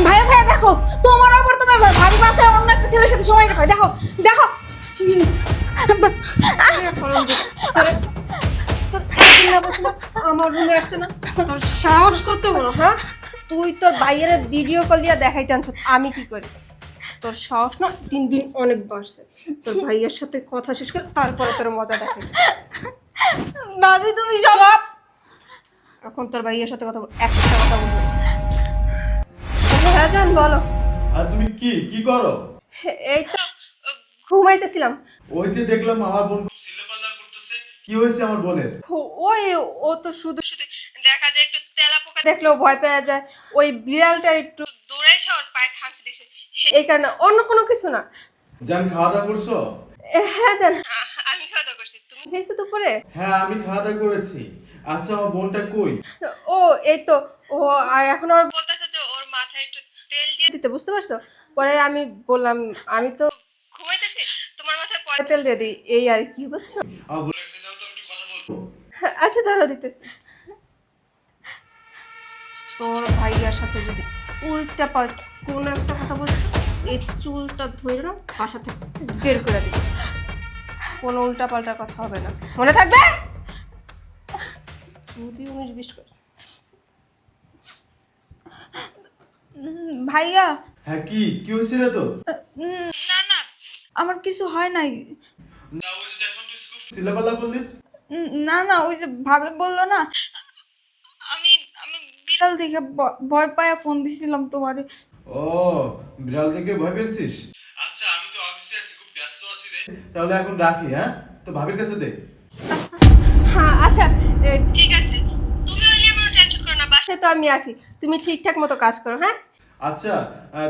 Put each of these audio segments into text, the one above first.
ভাইয়া ভাইয়া দেখো, তোমার আবার তোমার ভাবি বাসায় অন্য একটা ছেলের সাথে সময় কাটায়। দেখো দেখো। আমার রুমে আসছে না, তোর সাহস কত বড়? হ্যাঁ, তুই তোর ভাইয়ের ভিডিও কল দিয়া দেখাইতে আনছ, আমি কি করি? তোর সাহস না দিন দিন অনেক বাড়ছে। তোর ভাইয়ের সাথে কথা শেষ করে তারপরে তোর মজা দেখাই। ভাবি তুমি সব চুপ! এখন তোর ভাইয়ের সাথে কথা বল, একটা কথা বলবো। হ্যাঁ জান বলো। আর তুমি কি কি করো? এই তো ঘুমাইতেছিলাম। ওই যে দেখলাম আমার বোন খুব চিল্লাপাল্লা করতেছে, কি হয়েছে আমার বোনের? ওই ও তো শুধু শুধু দেখা যায় একটু তেলা পোকা দেখলেও ভয় পেয়ে যায়। ওই বিড়ালটা একটু দৌড়াইছে, ওর পায়ে খামচে দিছে, এই কারণে, অন্য কোনো কিছু না। জান খাওয়া দাওয়া করছো? হ্যাঁ জান, আমি খাওয়া দাওয়া করছি। তুমি খেয়েছো দুপুরে? হ্যাঁ আমি খাওয়া দাওয়া করেছি। আচ্ছা আমার বোনটা কই? ও এই তো, ও আর এখন ওর বলতেছে যে ওর মাথায় একটু তেল দিয়ে দিতে, বুঝতে পারছো? পরে আমি বললাম আমি তো ঘুমাইতেছি, তোমার মাথায় পরে তেল দিয়ে দিই, এই আর কি, বুঝছো? আমার বোনের সাথে দাও তো, একটু কথা বলবো। আচ্ছা ধরো দিতেছি। তোর ভাইয়ার সাথে যদি উল্টা পাল্টা কোনো একটা কথা বলছো, এই চুলটা ধরে না বাসা থেকে বের করে দিবে। কোনো উল্টা পাল্টা কথা হবে না, মনে থাকবে? যদি 19-20 করে। ভাইয়া। হ্যাঁ কি কি হয়েছিল তো? না না, আমার কিছু হয় নাই। না ওই যে দেখো তুই খুব চিল্লাপাল্লা করলি। না না, ওই যে ভাবে বললো না, আমি আমি বিড়াল দেখে ভয় পায়া ফোন দিছিলাম তোমারে। ও বিড়াল থেকে ভয় পেয়েছিস? আচ্ছা আমি তো অফিসে আছি, খুব ব্যস্ত আছি রে, তাহলে এখন রাখি। হ্যাঁ তো ভাবির কাছে দে। হ্যাঁ আচ্ছা, ঠিক আছে, তুমি ওর নিয়ে কোনো টেনশন করো না, বাসায় তো আমি আছি, তুমি ঠিকঠাক মতো কাজ করো। হ্যাঁ আচ্ছা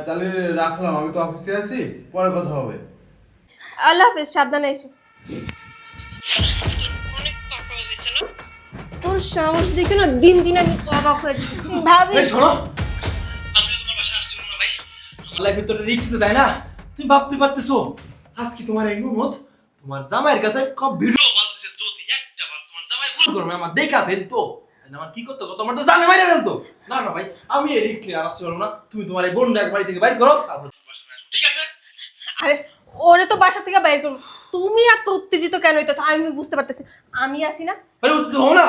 তাহলে রাখলাম, আমি তো অফিসে আছি, পরে কথা হবে। আল্লাহ হাফেজ, সাবধানে এসো। তোর সাহস দেখে না দিন দিন আমি অবাক হয়ে যাচ্ছি। ভাবি এই শোনো, আমি তো তোমার বাসায় আসছি না ভাই। আমার লাইফে তো রিস্ক আছে, তাই না? তুমি ভাবতে পারতেছো আজকে তোমার এই ননদ তোমার জামাইয়ের কাছে সব ভিডিও কল দিছে, যদি একটা বার তোমার জামাই ভুল করবে আমার দেখা ফেলতো, আমার কি করতে তোমার তো জানে মাইরা ফেলতো। না না ভাই, আমি এই রিস্ক নিয়ে আর আসতে পারবো না। তুমি তোমার এই বোনটা বাড়ি থেকে বাইর করো, তারপর তোমার বাসায় আসো, ঠিক আছে? আরে ওরে তো বাসা থেকে বাইর করবো, তুমি এত উত্তেজিত কেন হইতেছো আমি বুঝতে পারতেছি। আমি আছি না? আরে ও তো হও না,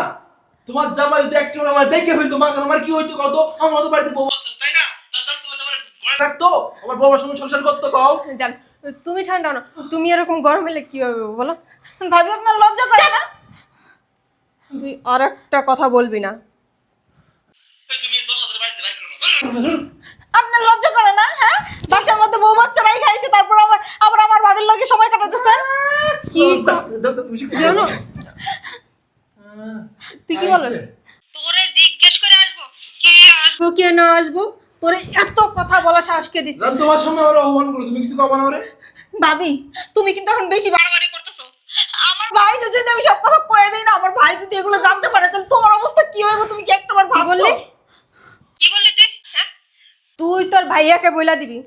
তোমার জামাই যদি একটা বার আমার দেখে ফেলতো, মা আমার কি হইতো কত, আমার তো বাড়িতে বউ আছে তাই না? তার জানতে পারলে আমার ঘরে রাখতো, আমার বাবার সঙ্গে সংসার করতো, কও। জান, তুমি ঠান্ডা না, তুমি এরকম গরম হলে কি হবে বলো? ভাবি আপনার লজ্জা করে না? তুই আর একটা কথা বলবি না। এই তুমি জল্লাদের বাড়িতে বাইর করো না। আপনার লজ্জা করে না? হ্যাঁ, বাসার মধ্যে বউ বাচ্চারাই খাইছে, তারপর আবার আমার ভাবির লগে সময় কাটাতেছেন। কি জানো তুই কি বলস? তোরে জিজ্ঞেস করে আসবো কে আসবো কে না আসবো, তোরে এত কথা বলা সাহস কে দিছে? রাত তোমার সামনে ওরা অপমান করো, তুমি কিছু কবা না ওরে? ভাবি তুমি কিন্তু এখন বেশি বাড়াবাড়ি করতেছো। আমার ভাই যদি আমি সব কথা কয়ে দিই না, আমার ভাই যদি এগুলো জানতে পারে, তাহলে তোমার অবস্থা কি হবে তুমি কি একটাবার কি বললি? কি বললি তুই? হ্যাঁ, তুই তোর ভাইয়াকে বইলা দিবি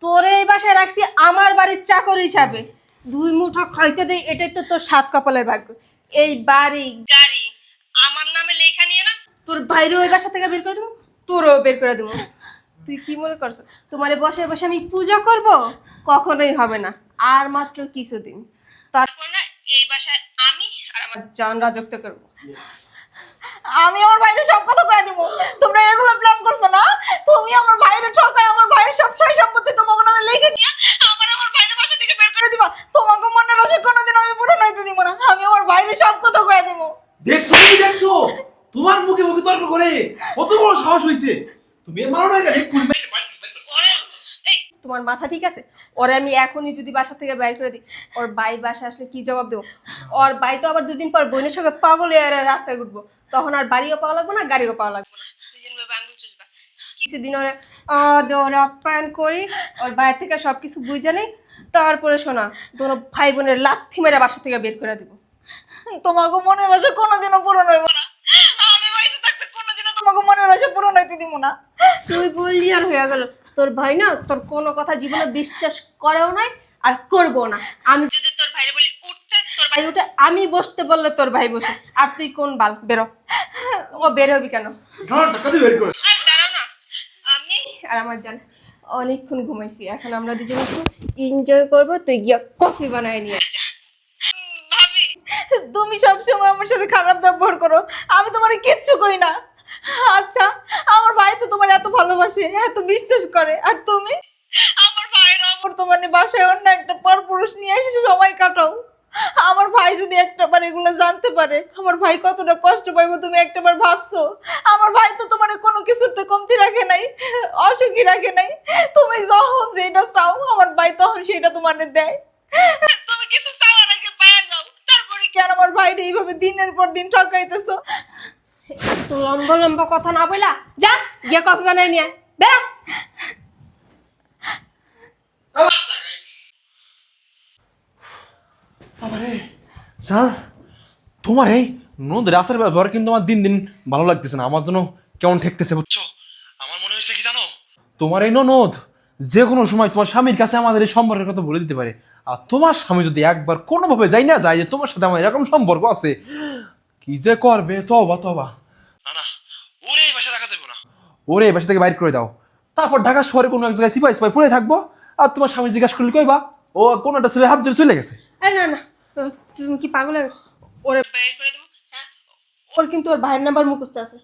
তোরে এই বাসায় রাখছি আমার বাড়ির চাকর হিসাবে, দুই মুঠো খাইতে দেই, এটাই তো তোর সাত কপালের ভাগ্য। এই বাড়ি গাড়ি আমার নামে লেখা নিয়ে না তোর বাইরে ওই বাসা থেকে বের করে দেবো, তোরও বের করে দেবো। তুই কি মনে করছো তোমার বসে বসে আমি পূজা করব? কখনোই হবে না, আর মাত্র কিছুদিন, তারপর না এই বাসায় আমি আর আমার জান রাজত্ব করবো। আমি আমার ভাইরে সব কথা কয়ে দিব। তোমরা এগুলো প্ল্যান করছো না? তুমি আমার ভাইরে ঠকায় আমার ভাইয়ের সব সয় সম্পত্তি তোমাকে নামে লিখে নিয়ে আমার ভাইরে বাসা থেকে বের করে দিবা। তোমাকে মনের আশা কোনোদিন আমি পূরণ হইতে দিব না। আমি আমার ভাইরে সব কথা কয়ে দিব। দেখছো তুমি, দেখছো তোমার মুখে মুখে তর্ক করে কত বড় সাহস হইছে। তুমি মারো না কেন? এক্ষুনি বাইরে করো। এই তোমার মাথা ঠিক আছে? ওরে আমি এখনই যদি বাসা থেকে বাইর করে দিই, ওর বাই বাসা আসলে কি জবাব দেবো? ওর বাই তো আবার দুদিন পর বোনের সঙ্গে পাগল হয়ে রাস্তায় উঠবো, তখন আর বাড়িও পাওয়া লাগবে না, গাড়িও পাওয়া লাগবে না। দুজন ভাবে আঙ্গুল চুষবা। কিছুদিন ওরে ওরে আপ্যায়ন করি, ওর বাইরে থেকে সব কিছু বুঝে নেই, তারপরে শোনা তোর ভাই বোনের লাথি মেরে বাসা থেকে বের করে দিব। তোমাকে মনের আশা কোনোদিনও পূরণ হইব না। আমি বাইসে থাকতে কোনোদিনও তোমাকে মনের আশা পূরণ হইতে দিব না। তুই বললি আর হয়ে গেল। তোর ভাই না তোর কোনো কথা জীবনে বিশ্বাস করেও নাই আর করবো না। আমি যদি তোর ভাইরে বলি উঠতে, তোর ভাই উঠে, আমি বসতে বললে তোর ভাই বসে। আর তুই কোন বাল, বেরো। ও বের হবি কেন? ঘাড় টাকা দিয়ে বের করে। আর দাঁড়াও না, আমি আর আমার জান অনেকক্ষণ ঘুমাইছি, এখন আমরা দুজন একটু এনজয় করবো। তুই গিয়া কফি বানায় নিয়ে যা। ভাবি, তুমি সবসময় আমার সাথে খারাপ ব্যবহার করো, আমি তোমার কিচ্ছু কই না। আচ্ছা, আমার ভাই তো তোমার এত ভালোবাসে, এত বিশ্বাস করে, আর তুমি আমার ভাইয়ের অবর্তমানে বাসায় অন্য একটা পরপুরুষ নিয়ে এসে সময় কাটাও। আমার ভাই যদি একটাবার এগুলো জানতে পারে, আমার ভাই কতটা কষ্ট পাইবো তুমি একটাবার ভাবছো? আমার ভাই তো তোমার কোনো কিছুতে কমতি রাখে নাই, অসুখী রাখে নাই। তুমি যখন যেটা চাও আমার ভাই তখন সেটা তোমাকে দেয়। তুমি কিছু চাওয়ার আগে পাওয়া যাও, তারপরে কেন আমার ভাইরে এইভাবে দিনের পর দিন ঠকাইতেছো? তো লম্বা লম্বা কথা না বলা, যা গিয়া কফি বানায় নিয়ে আয়। বেরো। আরে স্যার, তোমার এই নদীর আসার ব্যবহার কিন্তু আমার দিন দিন ভালো লাগতেছে না, আমার জন্য কেমন ঠেকতেছে বুঝছো। আমার মনে হচ্ছে কি জানো, তোমার এই ননদ যে কোনো সময় তোমার স্বামীর কাছে আমাদের এই সম্পর্কের কথা বলে দিতে পারে। আর তোমার স্বামী যদি একবার কোনোভাবে যাই না যায় যে তোমার সাথে আমার এরকম সম্পর্ক আছে, কি যে করবে। তবা তবা না না, ওরে এই বাসা রাখা যাবে না, ওরে এই বাসা থেকে বাইর করে দাও। তারপর ঢাকা শহরে কোনো এক জায়গায় সিপাই সিপাই পড়ে থাকবো, আর তোমার স্বামী জিজ্ঞাসা করলে কইবা ও কোনো একটা ছেলে হাত ধরে চলে গেছে। আরে না না, তুমি কি পাগল হয়ে গেছো? ওরে বের করে দেবো। হ্যাঁ, ওর কিন্তু ওর ভাইয়ের নাম্বার মুখস্থ আছে,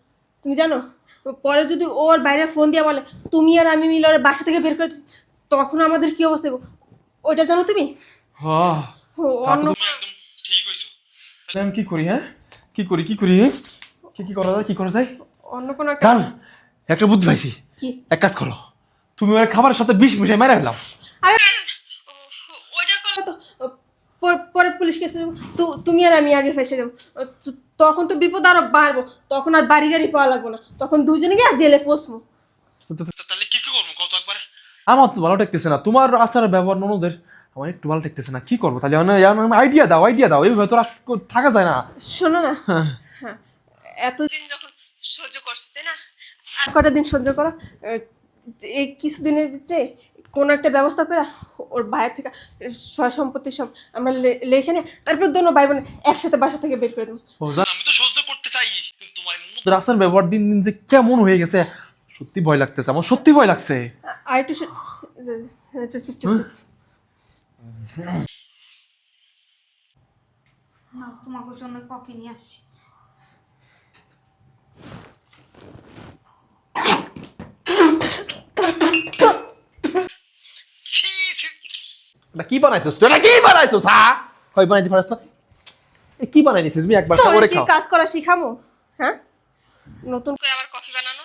তুমি জানো? পরে যদি ওর বাইরে ফোন দিয়ে বলে তুমি আর আমি মিলে ওর বাসা থেকে বের করে দিচ্ছি, তখন আমাদের কি অবস্থা হবে ওইটা জানো তুমি? হ্যাঁ, অন্য একদম ঠিক হইছো। তাহলে আমি কি করি? হ্যাঁ, কি করি কি করি কি করা যায়, কি করা যায়? অন্য কোনো একটা জান, একটা বুদ্ধি পাইছি। কি? এক কাজ করো, তুমি ওর খাবারের সাথে বিষ মিশিয়ে মেরে ফেলাও। আরে ওইটা করো তো, পরে পুলিশ কেসে তুমি আর আমি আগে ফেসে যাবো, তখন তো বিপদ আরো বাড়বো, তখন আর বাড়ি গাড়ি পাওয়া লাগবো না, তখন দুজনে গিয়ে জেলে পৌঁছবো। তাহলে কি করবো কত একবার? আমার তো ভালো ঠেকতেছে না, তোমার আস্থার ব্যবহার ননদের আমার একটু ভালো ঠেকতেছে না। কি করবো তাহলে? আইডিয়া দাও, আইডিয়া দাও, এইভাবে তো আর থাকা যায় না। শোনো না, হ্যাঁ, এতদিন যখন সহ্য করছো তাই না, আর কটা দিন সহ্য করো। এই কিছুদিনের ভিতরে কোনো একটা ব্যবস্থা করে ওর ভাইয়ের থেকে সয় সম্পত্তি সব আমরা লেখে নিয়ে তারপর দোনো ভাই বোন একসাথে বাসা থেকে বের করে দেবো। আমি তো সহ্য করতে চাই, তোমার রাস্তার ব্যবহার দিন দিন যে কেমন হয়ে গেছে, সত্যি ভয় লাগতেছে আমার, সত্যি ভয় লাগছে। আর একটু চুপ চুপ চুপ চুপ। না, তোমার জন্য কফি নিয়ে আসি। কি বানাইছো তুই? কি বানাইছো? হয় বানাইতে পারছ না? কি বানাইছিস তুমি? একবার খাবরে কি খাও। কাজ করা শিখামো? হ্যাঁ, নতুন করে আবার কফি বানানো?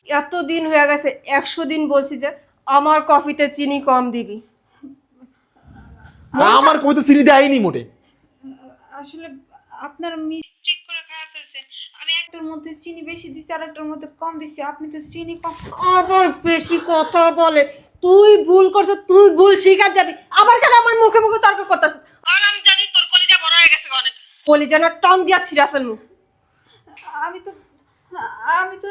এতদিন হয়ে গেছে, 100 দিন বলছি যে আমার কফিতে চিনি কম দিবি। আমার কই তো চিনি দেয়নি মোটে। আসলে আপনারা মিস্টেক করে খাওয়া ফেলছেন, আমি একটার মধ্যে চিনি বেশি দিছি আর একটার মধ্যে কম দিছি, আপনি তো চিনি কম। আবার বেশি কথা বলে, তুই ভুল করছ, তুই ভুল শিখা যাবি, আবার কেন আমার মুখে মুখে তর্ক করতেছিস? আর আমি জানি তোর কলিজা বড় হয়ে গেছে অনেক, কলিজা না টান দিয়া ছিঁড়া ফেলমু। আমি তো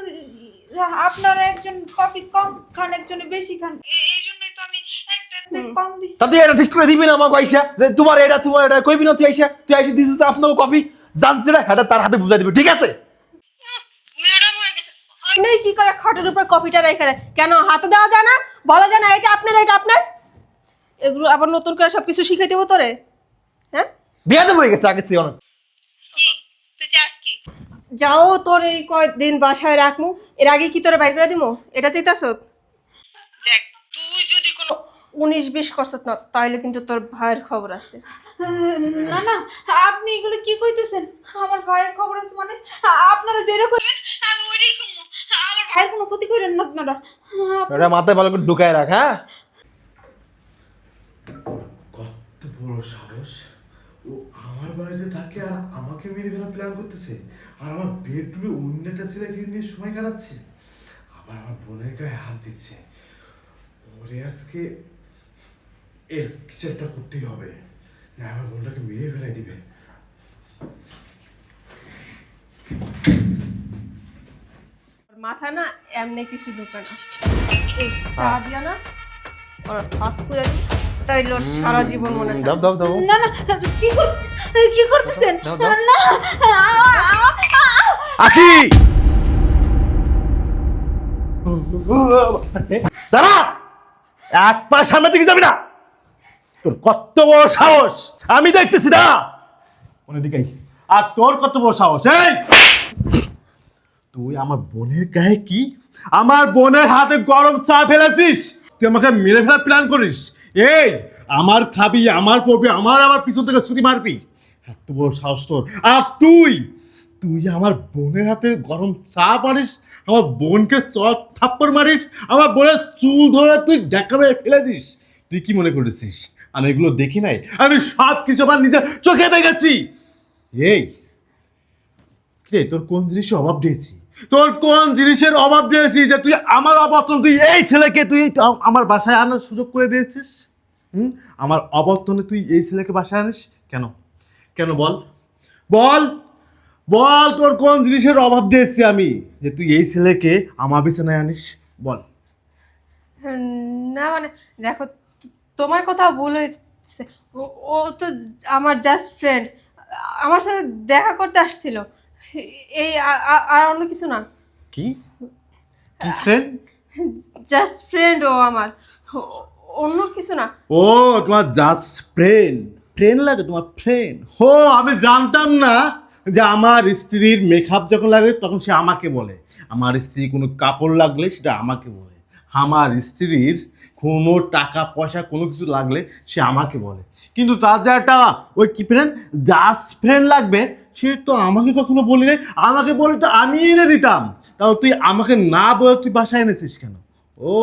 আপনারা একজন কফি কম খান, একজনে বেশি খান, এই জন্যই তো আমি একটাতে কম দিছি। তা তুই এটা ঠিক করে দিবি না আমাকে আইসা যে তোমার এটা কইবি না? তুই আইসা দিছিস আপনাকে কফি, জাস্ট যেটা হেটা তার হাতে বুঝাই দিবি, ঠিক আছে? ম্যাডাম হয়ে গেছে, আইনাই কি করে খাটের উপর কফিটা রেখে দেয়? কেন হাতে দেওয়া যায় না? বলা যায় না এটা আপনার, এটা আপনার? এগুলো আবার নতুন করে সবকিছু শিখাই দেবো তোরে? হ্যাঁ, বিয়াদব হয়ে গেছে আগে চেয়ে অনেক। কি তুই চাস কি? যাও, তোর এই কয়েকদিন বাসায় রাখমু, এর আগে কি তোরে বাইর করে দিমু? এটা চাইতাছ? দেখ, তুই যদি কোনো 19-20 করছত না, তাইলে কিন্তু তোর ভাইয়ের খবর আছে। না না, আপনি এগুলো কি কইতেছেন? আমার ভাইয়ের খবর আছে মানে? আপনারা যেটা কইবেন আমি ওইটাই শুনবো। আমার ভাইয়ের কোনো ক্ষতি করেন না আপনারা। এটা মাথায় ভালো করে ঢুকায় রাখ। হ্যাঁ, কত বড় সাহস! ও আমার বাড়িতে থাকে আর আমাকে মেরে ফেলা প্ল্যান করতেছে, আর আমার বেডরুমে অন্য একটা ছেলেকে নিয়ে সময় কাটাচ্ছে, আবার আমার বোনের গায়ে হাত দিচ্ছে। ওরে আজকে এর কিছু একটা করতেই হবে, না আমার বোনটাকে মেরে ফেলাই দিবে। মাথা না এমনি কিছু ঢুকে না, এই চা দিয়া না ওর হাত করে দিই, তাইলে ওর সারা জীবন মনে থাকে। দাও দাও দাও। না না, কি করতেছেন? দাও, দাও। না, আকি দাঁড়া, এক পা সামনে দিকে যাবি না। তোর কত বড় সাহস আমি দেখতেছি না, মনে দিকে। আর তোর কত বড় সাহস, এই তুই আমার বোনের গায়ে কি, আমার বোনের হাতে গরম চা ফেলেছিস, তুই আমাকে মেরে ফেলার প্ল্যান করিস। এই আমার খাবি, আমার পড়বি, আমার আবার পিছন থেকে ছুরি মারবি, এত বড় সাহস তোর। আর তুই তুই আমার বোনের হাতে গরম চা পারিস, আমার বোনকে চট থাপ্পড় মারিস, আমার বোনের চুল ধরে তুই ডেকা মেরে ফেলে দিস। তুই কি মনে করেছিস আমি এগুলো দেখি নাই? আমি সব কিছু আমার নিজের চোখে দেখেছি। এই রে, তোর কোন জিনিসের অভাব দিয়েছি, তোর কোন জিনিসের অভাব দিয়েছি যে তুই আমার অবর্তন, তুই এই ছেলেকে তুই আমার বাসায় আনার সুযোগ করে দিয়েছিস? আমার অবর্তনে তুই এই ছেলেকে বাসায় আনিস কেন? কেন বল, বল, বল, তোর কোন জিনিসের অভাব দিয়েছি আমি যে তুই এই ছেলেকে আমার বিছানায় আনিস? বল। না মানে দেখো, তোমার কথা ভুল হয়েছে। ও তো আমার জাস্ট ফ্রেন্ড, আমার সাথে দেখা করতে আসছিল, এই আর অন্য কিছু না। কি কি ফ্রেন্ড? জাস্ট ফ্রেন্ড ও আমার, অন্য কিছু না। ও তোমার জাস্ট ফ্রেন্ড, ফ্রেন্ড লাগে তোমার, ফ্রেন্ড। হো, আমি জানতাম না যে আমার স্ত্রীর মেকআপ যখন লাগে তখন সে আমাকে বলে, আমার স্ত্রী কোনো কাপড় লাগলে সেটা আমাকে বলে, আমার স্ত্রীর কোনো টাকা পয়সা কোনো কিছু লাগলে সে আমাকে বলে। কিন্তু তার যা একটা ওই কি ফ্রেন্ড, জাস্ট ফ্রেন্ড লাগবে, সে তো আমাকে কখনো বলি নাই। আমাকে বলে তো আমি এনে দিতাম, তাও তুই আমাকে না বলে তুই বাসায় এনেছিস কেন? ও,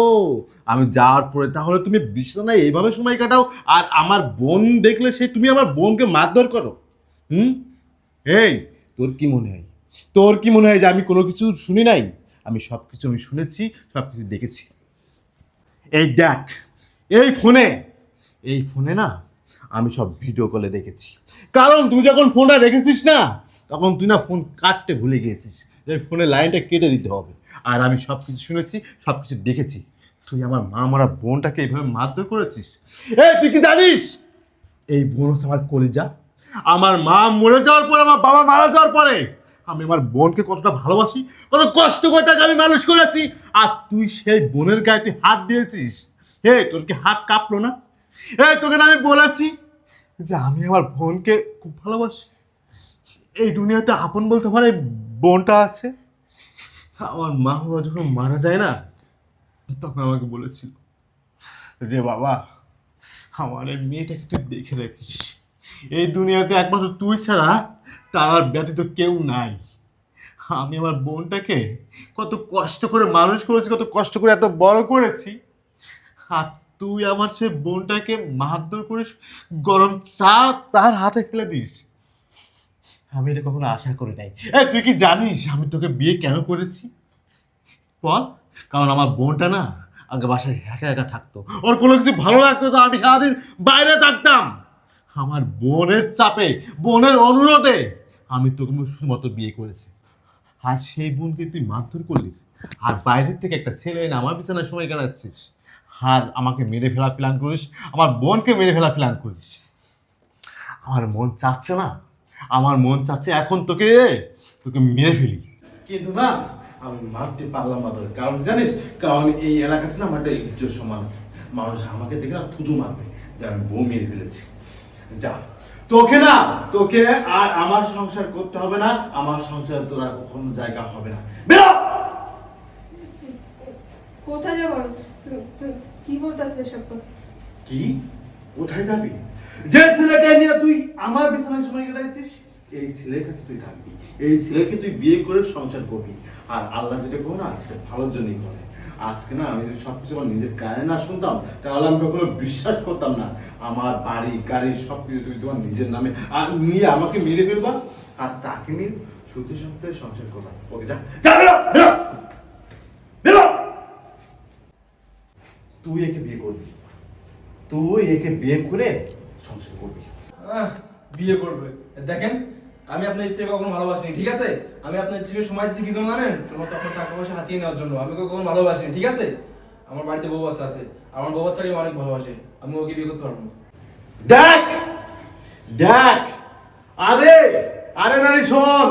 আমি যাওয়ার পরে তাহলে তুমি বিছানায় এইভাবে সময় কাটাও, আর আমার বোন দেখলে সে তুমি আমার বোনকে মারধর করো। এই তোর কি মনে হয়, তোর কি মনে হয় যে আমি কোনো কিছু শুনি নাই? আমি সব কিছু আমি শুনেছি, সব কিছু দেখেছি। এই দেখ, এই ফোনে, এই ফোনে না আমি সব ভিডিও কলে দেখেছি। কারণ তুই যখন ফোনটা রেখেছিস না, তখন তুই না ফোন কাটতে ভুলে গিয়েছিস, যে ফোনের লাইনটা কেটে দিতে হবে। আর আমি সব কিছু শুনেছি, সব কিছু দেখেছি। তুই আমার মা মারা বোনটাকে এইভাবে মারধর করেছিস। এই তুই কি জানিস এই বোন হচ্ছে আমার কলিজা? আমার মা মরে যাওয়ার পরে, আমার বাবা মারা যাওয়ার পরে আমি আমার বোনকে কতটা ভালোবাসি, কত কষ্ট করে তাকে আমি মানুষ করেছি। আর তুই সেই বোনের গায়ে তুই হাত দিয়েছিস। হে, তোর কি হাত কাঁপলো না? তোকে না আমি বলেছি যে আমি আমার বোনকে খুব ভালোবাসি। এই দুনিয়াতে আপন বলতে আমার এই বোনটা আছে। আমার মা বাবা যখন মারা যায় না, তখন আমাকে বলেছিল যে বাবা, আমার এই মেয়েটাকে তুই দেখে রাখিস, এই দুনিয়াতে একমাত্র তুই ছাড়া তার আর ব্যতীত কেউ নাই। আমি আমার বোনটাকে কত কষ্ট করে মানুষ করেছি, কত কষ্ট করে এত বড় করেছি, আর তুই আমার সে বোনটাকে মারধর করিস, গরম চা তার হাতে ফেলে দিস। আমি এটা কখনো আশা করি নাই। তুই কি জানিস আমি তোকে বিয়ে কেন করেছি? বল। কারণ আমার বোনটা না আগে বাসায় একা একা থাকতো, ওর কোনো কিছু ভালো লাগতো তো আমি সারাদিন বাইরে থাকতাম। আমার বোনের চাপে, বোনের অনুরোধে আমি তোকে শুধুমাত্র বিয়ে করেছি। আর সেই বোনকে তুই মারধর করলি, আর বাইরের থেকে একটা ছেলে এনে আমার বিছানায় সময় কাটাচ্ছিস, আর আমাকে মেরে ফেলা প্ল্যান করিস, আমার বোনকে মেরে ফেলা প্ল্যান করিস। আমার মন চাচ্ছে না, আমার মন চাচ্ছে এখন তোকে তোকে মেরে ফেলি, কিন্তু না আমি মারতে পারলাম না তোকে। কারণ জানিস, কারণ এই এলাকাতে না আমার একটা ইজ্জত সম্মান আছে, মানুষ আমাকে দেখে না থুতু মারবে যে আমি বউ মেরে ফেলেছি। যা, তোকে না, তোকে আর আমার সংসার করতে হবে না, আমার সংসারে তোর আর কখনো জায়গা হবে না। বেরো। কোথায় যাবো? কি বলতেছে এসব কথা? কি কোথায় যাবি? যে ছেলেকে নিয়ে তুই আমার বিছানায় সময় কাটাইছিস, এই ছেলের কাছে তুই থাকবি, এই ছেলেকে তুই বিয়ে করে সংসার করবি। আর আল্লাহ যেটা করো না, সেটা ভালোর জন্যই করে। আজকে না আমি যদি সবকিছু আমার নিজের কানে না শুনতাম, তাহলে আমি কখনো বিশ্বাস করতাম না আমার বাড়ি গাড়ি সবকিছু তুই তোমার নিজের নামে আর নিয়ে আমাকে মেরে ফেলবা, আর তাকে নিয়ে সুখে শান্তিতে সংসার করবা। ওকে যা, যা, বেরো, বেরো, বেরো। তুই একে বিয়ে করবি, তুই একে বিয়ে করে সংসার করবি। বিয়ে করবে? দেখেন, আমি আপনার স্ত্রীকে কখনো ভালোবাসিনি, ঠিক আছে? আমি আপনার স্ত্রীকে সময় দিচ্ছি কি জন্য জানেন? শুধুমাত্র আপনার টাকা পয়সা হাতিয়ে নেওয়ার জন্য। আমি ওকে কখনো ভালোবাসিনি, ঠিক আছে? আমার বাড়িতে বউ বাচ্চা আছে, আমার বউ বাচ্চাকে আমি অনেক ভালোবাসি, আমি ওকে বিয়ে করতে পারবো না। দেখ, দেখ, আরে আরে নারী শোন,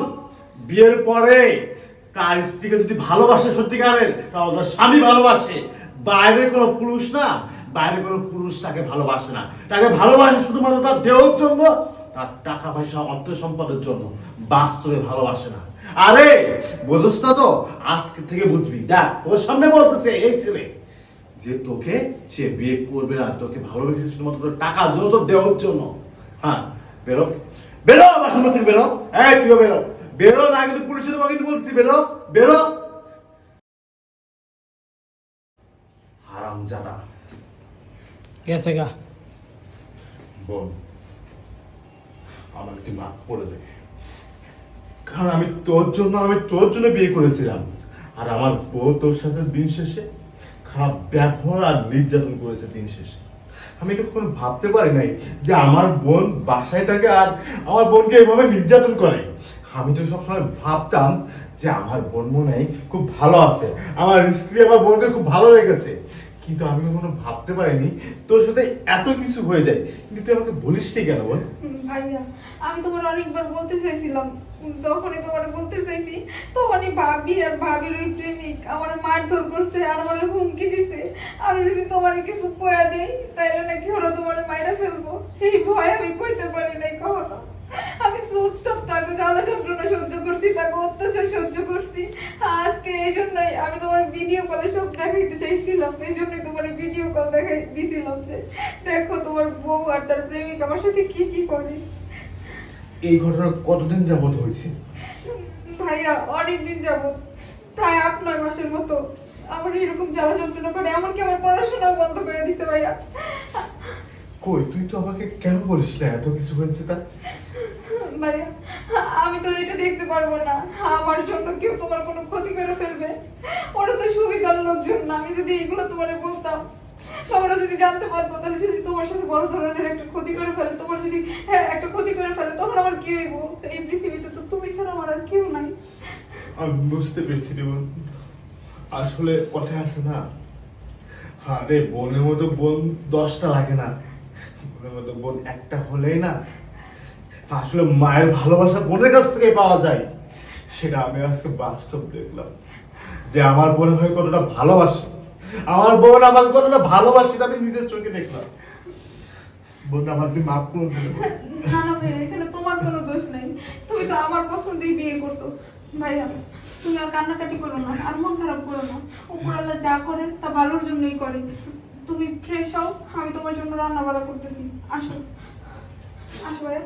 বিয়ের পরে তার স্ত্রীকে যদি ভালোবাসে সত্যিকারের, তাহলে তার স্বামী ভালোবাসে। বাইরের কোনো পুরুষ না, বাইরের কোনো পুরুষ তাকে ভালোবাসে না। তাকে ভালোবাসে শুধুমাত্র তার দেহের জন্য, তার টাকা পয়সা অর্থ সম্পদের জন্য, বাস্তবে ভালোবাসে না। আরে বুঝছ না তো, আজকে থেকে বুঝবি। দেখ তোর সামনে বলতেছে এই ছেলে যে তোকে সে বিয়ে করবে না, তোকে ভালোবেসে শুধুমাত্র তোর টাকার জন্য, তোর দেহের জন্য। হ্যাঁ, বেরো বেরো আমার সামনে থেকে, বেরো। এই তুইও বেরো, বেরো না কিন্তু পুলিশের তোমাকে কিন্তু বলছি, বেরো বেরো। হারামজাদা। গেছে গা। বোন, আমাকে তুই মাফ করে দে, কারণ আমি তোর জন্য বিয়ে করেছিলাম। আর আমার বউ তোর সাথে দিন শেষে খারাপ ব্যবহার আর নির্যাতন করেছে দিন শেষে। আমি এটা কখনো ভাবতে পারি নাই যে আমার বোন বাসায় থাকে আর আমার বোনকে এভাবে নির্যাতন করে। আমি তো সবসময় ভাবতাম যে আমার বোন মনে হয় খুব ভালো আছে, আমার স্ত্রী আমার বোনকে খুব ভালো রেখেছে, কিন্তু আমি কখনো ভাবতে পারিনি তোর সাথে এত কিছু হয়ে যায়। কিন্তু তুই আমাকে বলিসনি কেন বোন? ভাইয়া, আমি তোমার অনেকবার বলতে চাইছিলাম, যখনই তোমার বলতে চাইছি তখনই ভাবি আর ভাবির ওই প্রেমিক আমার মারধর করছে আর আমার হুমকি দিছে, আমি যদি তোমার কিছু কয়া দেই তাইলে নাকি ওরা তোমার মাইরা ফেলবো। এই ভয় আমি কইতে পারি নাই কখনো। আমি চুপচাপ তাকে জ্বালা যন্ত্রণা সহ্য করছি, তাকে অত্যাচার সহ্য করছি। আজকে এই জন্যই আমি তোমার ভিডিও কলে সব দেখাইতে চাইছিলাম, এই জন্যই তোমার ভিডিও কল দেখাই দিছিলাম যে দেখো তোমার বউ আর তার প্রেমিক আমার সাথে কি কি করে। এই ঘটনা কতদিন যাবত হয়েছে? ভাইয়া অনেকদিন যাবত, প্রায় 8-9 মাসের মতো আমার এরকম জ্বালা যন্ত্রণা করে, এমনকি আমার পড়াশোনাও বন্ধ করে দিছে ভাইয়া। কই তুই তো আমাকে কেন বলিস না এত কিছু হয়েছে তা? ভাইয়া, আমি তো এটা দেখতে পারবো না আমার জন্য কেউ তোমার কোনো ক্ষতি করে ফেলবে। ওরা তো সুবিধার লোকজন না, আমি যদি এগুলো তোমার বলতাম তোমরা যদি জানতে পারতো, তাহলে যদি তোমার সাথে বড় ধরনের একটা ক্ষতি করে ফেলে, তোমার যদি একটা ক্ষতি করে ফেলে, তখন আমার কি হইব? এই পৃথিবীতে তো তুমি ছাড়া আমার আর কেউ নাই। আমি বুঝতে পেরেছি রে বোন, আসলে কথা আছে না, আরে বোনের মতো বোন 10টা লাগে না, বোনের মতো বোন একটা হলেই না আসলে মায়ের ভালোবাসা বোনের কাছ থেকে পাওয়া যায়। সেটা আমি আজকে বাস্তব দেখলাম যে আমার বোনের ভাই কতটা ভালোবাসে, আমার বোন আমাকে কতটা ভালোবাসে, আমি নিজের চোখে দেখলাম। বোন আমার তুই মাফ করে দিলে। না না ভাইয়া, এখানে তোমার কোনো দোষ নেই, তুমি তো আমার পছন্দেই বিয়ে করছো। ভাইয়া তুমি আর কান্নাকাটি করো না, আর মন খারাপ করো না, উপরওয়ালা যা করে তা ভালোর জন্যই করে। তুমি ফ্রেশ হও, আমি তোমার জন্য রান্না বাড়া করতেছি। আসো আসো ভাইয়া।